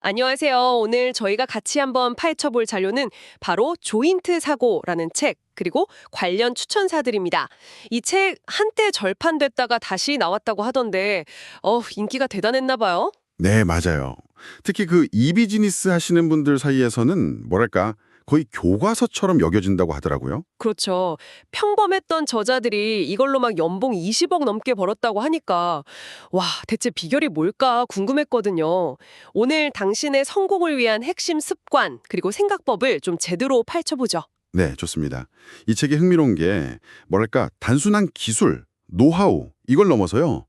안녕하세요. 오늘 저희가 같이 한번 파헤쳐볼 자료는 바로 조인트 사고라는 책, 그리고 관련 추천사들입니다. 이 책 한때 절판됐다가 다시 나왔다고 하던데, 인기가 대단했나 봐요. 네, 맞아요. 특히 그 이비즈니스 하시는 분들 사이에서는 뭐랄까 거의 교과서처럼 여겨진다고 하더라고요. 그렇죠. 평범했던 저자들이 이걸로 막 연봉 20억 넘게 벌었다고 하니까, 와, 대체 비결이 뭘까 궁금했거든요. 오늘 당신의 성공을 위한 핵심 습관, 그리고 생각법을 좀 제대로 파헤쳐보죠. 네, 좋습니다. 이 책이 흥미로운 게 뭐랄까 단순한 기술, 노하우 이걸 넘어서요.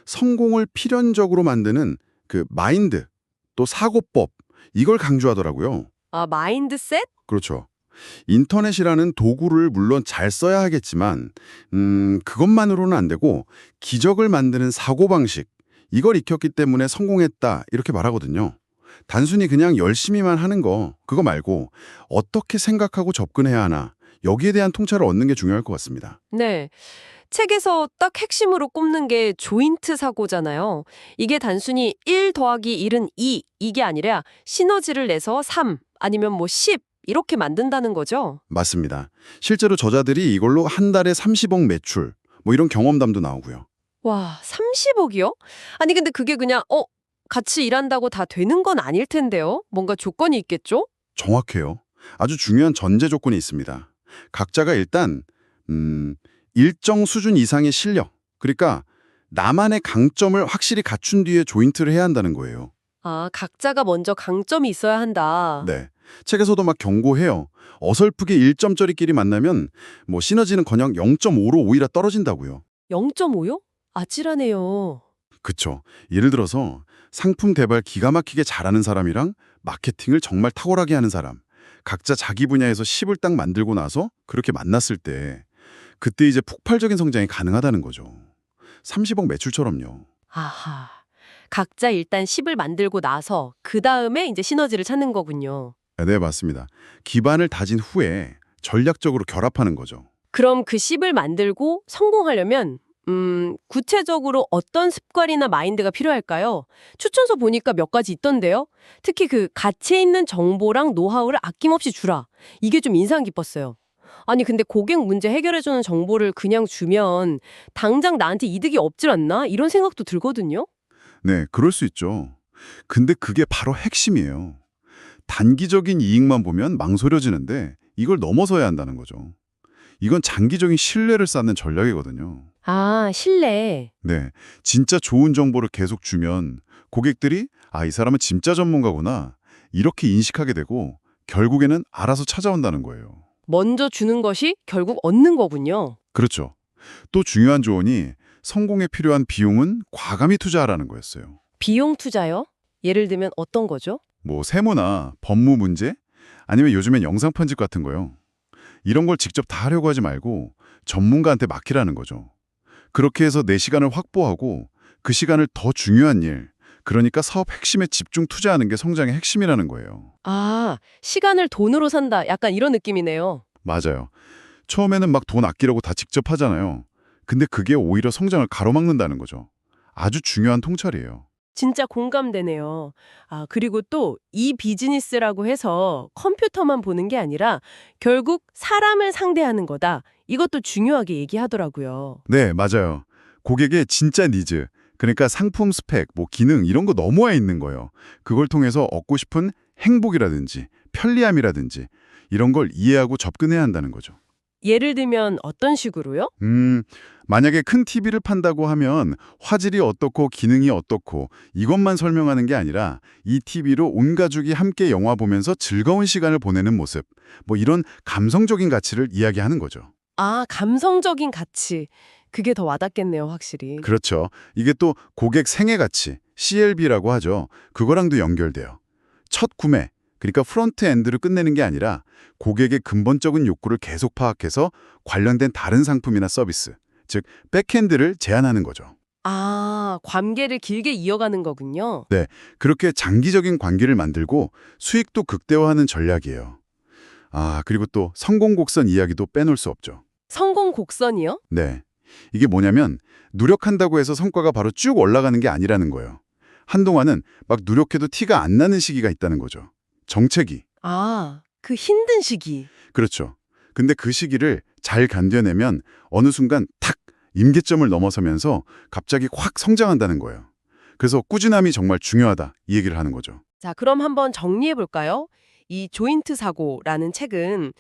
성공을 필연적으로 만드는 그 마인드, 또 사고법 이걸 강조하더라고요. 아, 마인드셋? 그렇죠. 인터넷이라는 도구를 물론 잘 써야 하겠지만 그것만으로는 안 되고 기적을 만드는 사고방식 이걸 익혔기 때문에 성공했다 이렇게 말하거든요. 단순히 그냥 열심히만 하는 거 그거 말고 어떻게 생각하고 접근해야 하나 여기에 대한 통찰을 얻는 게 중요할 것 같습니다. 네. 책에서 딱 핵심으로 꼽는 게 조인트 사고잖아요. 이게 단순히 1 더하기 1은 2 이게 아니라 시너지를 내서 3 아니면 뭐 10 이렇게 만든다는 거죠. 맞습니다. 실제로 저자들이 이걸로 한 달에 30억 매출 뭐 이런 경험담도 나오고요. 와, 30억이요? 아니 근데 그게 그냥 같이 일한다고 다 되는 건 아닐 텐데요. 뭔가 조건이 있겠죠? 정확해요. 아주 중요한 전제 조건이 있습니다. 각자가 일단 일정 수준 이상의 실력, 그러니까 나만의 강점을 확실히 갖춘 뒤에 조인트를 해야 한다는 거예요. 아, 각자가 먼저 강점이 있어야 한다. 네. 책에서도 막 경고해요. 어설프게 1점짜리끼리 만나면 뭐 시너지는커녕 0.5로 오히려 떨어진다고요. 0.5요? 아찔하네요. 그쵸. 예를 들어서 상품 개발 기가 막히게 잘하는 사람이랑 마케팅을 정말 탁월하게 하는 사람, 각자 자기 분야에서 10을 딱 만들고 나서 그렇게 만났을 때 그때 이제 폭발적인 성장이 가능하다는 거죠. 30억 매출처럼요. 아하. 각자 일단 10을 만들고 나서 그다음에 이제 시너지를 찾는 거군요. 네, 맞습니다. 기반을 다진 후에 전략적으로 결합하는 거죠. 그럼 그 10을 만들고 성공하려면 구체적으로 어떤 습관이나 마인드가 필요할까요? 추천서 보니까 몇 가지 있던데요. 특히 그 가치 있는 정보랑 노하우를 아낌없이 주라. 이게 좀 인상 깊었어요. 아니 근데 고객 문제 해결해주는 정보를 그냥 주면 당장 나한테 이득이 없질 않나? 이런 생각도 들거든요. 네, 그럴 수 있죠. 근데 그게 바로 핵심이에요. 단기적인 이익만 보면 망설여지는데 이걸 넘어서야 한다는 거죠. 이건 장기적인 신뢰를 쌓는 전략이거든요. 아, 신뢰. 네, 진짜 좋은 정보를 계속 주면 고객들이 이 사람은 진짜 전문가구나 이렇게 인식하게 되고 결국에는 알아서 찾아온다는 거예요. 먼저 주는 것이 결국 얻는 거군요. 그렇죠. 또 중요한 조언이 성공에 필요한 비용은 과감히 투자하라는 거였어요. 비용 투자요? 예를 들면 어떤 거죠? 뭐 세무나 법무 문제 아니면 요즘엔 영상 편집 같은 거요. 이런 걸 직접 다 하려고 하지 말고 전문가한테 맡기라는 거죠. 그렇게 해서 내 시간을 확보하고 그 시간을 더 중요한 일, 그러니까 사업 핵심에 집중 투자하는 게 성장의 핵심이라는 거예요. 아, 시간을 돈으로 산다. 약간 이런 느낌이네요. 맞아요. 처음에는 막 돈 아끼려고 다 직접 하잖아요. 근데 그게 오히려 성장을 가로막는다는 거죠. 아주 중요한 통찰이에요. 진짜 공감되네요. 아, 그리고 또 이 비즈니스라고 해서 컴퓨터만 보는 게 아니라 결국 사람을 상대하는 거다. 이것도 중요하게 얘기하더라고요. 네, 맞아요. 고객의 진짜 니즈, 그러니까 상품 스펙, 뭐 기능 이런 거 넘어와 있는 거예요. 그걸 통해서 얻고 싶은 행복이라든지 편리함이라든지 이런 걸 이해하고 접근해야 한다는 거죠. 예를 들면 어떤 식으로요? 만약에 큰 TV를 판다고 하면 화질이 어떻고 기능이 어떻고 이것만 설명하는 게 아니라 이 TV로 온 가족이 함께 영화 보면서 즐거운 시간을 보내는 모습, 뭐 이런 감성적인 가치를 이야기하는 거죠. 아, 감성적인 가치. 그게 더 와닿겠네요, 확실히. 그렇죠. 이게 또 고객 생애 가치, CLB라고 하죠. 그거랑도 연결돼요. 첫 구매, 그러니까 프론트엔드를 끝내는 게 아니라 고객의 근본적인 욕구를 계속 파악해서 관련된 다른 상품이나 서비스, 즉 백엔드를 제안하는 거죠. 아, 관계를 길게 이어가는 거군요. 네, 그렇게 장기적인 관계를 만들고 수익도 극대화하는 전략이에요. 그리고 또 성공 곡선 이야기도 빼놓을 수 없죠. 성공 곡선이요? 네, 이게 뭐냐면 노력한다고 해서 성과가 바로 쭉 올라가는 게 아니라는 거예요. 한동안은 막 노력해도 티가 안 나는 시기가 있다는 거죠. 정체기. 아, 그 힘든 시기. 그렇죠. 근데 그 시기를 잘 견뎌내면 어느 순간 탁 임계점을 넘어서면서 갑자기 확 성장한다는 거예요. 그래서 꾸준함이 정말 중요하다 이 얘기를 하는 거죠. 자, 그럼 한번 정리해 볼까요? 이 조인트 사고라는 책은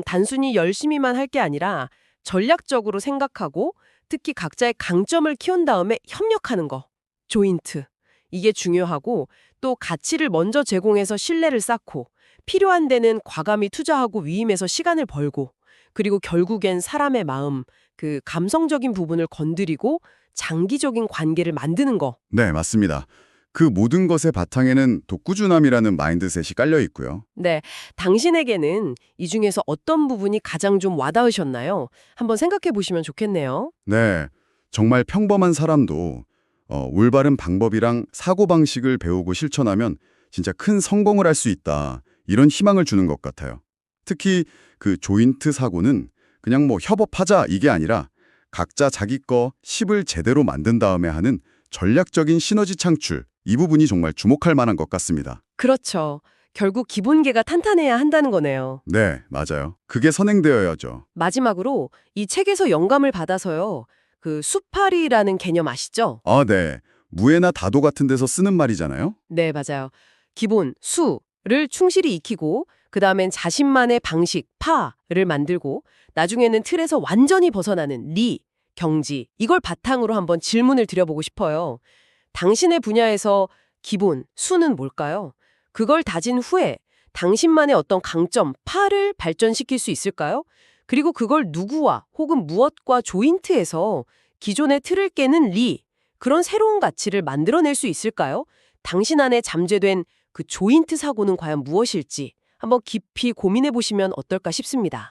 단순히 열심히만 할 게 아니라 전략적으로 생각하고 특히 각자의 강점을 키운 다음에 협력하는 거. 조인트. 이게 중요하고 또 가치를 먼저 제공해서 신뢰를 쌓고 필요한 데는 과감히 투자하고 위임해서 시간을 벌고 그리고 결국엔 사람의 마음, 그 감성적인 부분을 건드리고 장기적인 관계를 만드는 거. 네, 맞습니다. 그 모든 것의 바탕에는 또 꾸준함이라는 마인드셋이 깔려 있고요. 네, 당신에게는 이 중에서 어떤 부분이 가장 좀 와닿으셨나요? 한번 생각해 보시면 좋겠네요. 네, 정말 평범한 사람도 올바른 방법이랑 사고방식을 배우고 실천하면 진짜 큰 성공을 할 수 있다. 이런 희망을 주는 것 같아요. 특히 그 조인트 사고는 그냥 뭐 협업하자 이게 아니라 각자 자기 거 10을 제대로 만든 다음에 하는 전략적인 시너지 창출, 이 부분이 정말 주목할 만한 것 같습니다. 그렇죠. 결국 기본계가 탄탄해야 한다는 거네요. 네, 맞아요. 그게 선행되어야죠. 마지막으로 이 책에서 영감을 받아서요. 그 수파리라는 개념 아시죠? 아, 네. 무예나 다도 같은 데서 쓰는 말이잖아요. 네, 맞아요. 기본, 수를 충실히 익히고 그다음엔 자신만의 방식, 파를 만들고 나중에는 틀에서 완전히 벗어나는 리, 경지, 이걸 바탕으로 한번 질문을 드려보고 싶어요. 당신의 분야에서 기본, 수는 뭘까요? 그걸 다진 후에 당신만의 어떤 강점, 파를 발전시킬 수 있을까요? 그리고 그걸 누구와 혹은 무엇과 조인트해서 기존의 틀을 깨는 리, 그런 새로운 가치를 만들어낼 수 있을까요? 당신 안에 잠재된 그 조인트 사고는 과연 무엇일지 한번 깊이 고민해 보시면 어떨까 싶습니다.